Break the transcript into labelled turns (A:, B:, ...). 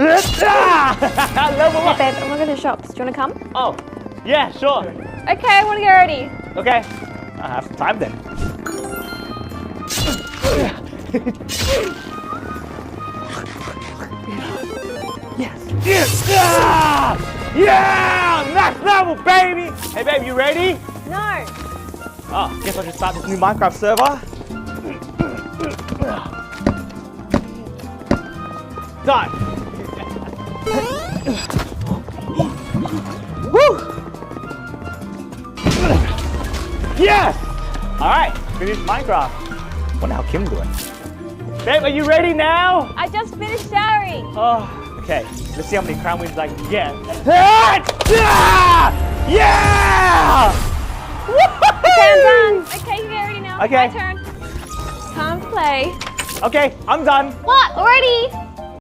A: Level
B: Hey
A: up.
B: babe, I'm gonna go to the shops. Do you wanna come?
A: Oh, yeah, sure.
B: Okay, I wanna get ready.
A: Okay, I have some time then. Yes. Yes. Yeah! Next level, baby! Hey, babe, you ready?
B: No.
A: Oh, guess I'll just start this new Minecraft server. Done. Woo! Yes! Alright, finished Minecraft. Wonder how Kim's doing. Babe, are you ready now?
B: I just finished showering.
A: Oh, okay. Let's see how many crown wins I can get. Yeah!
B: Okay, I'm done. Okay, you get ready now.
A: Okay.
B: My turn. Time to play.
A: Okay, I'm done.
B: What? Already?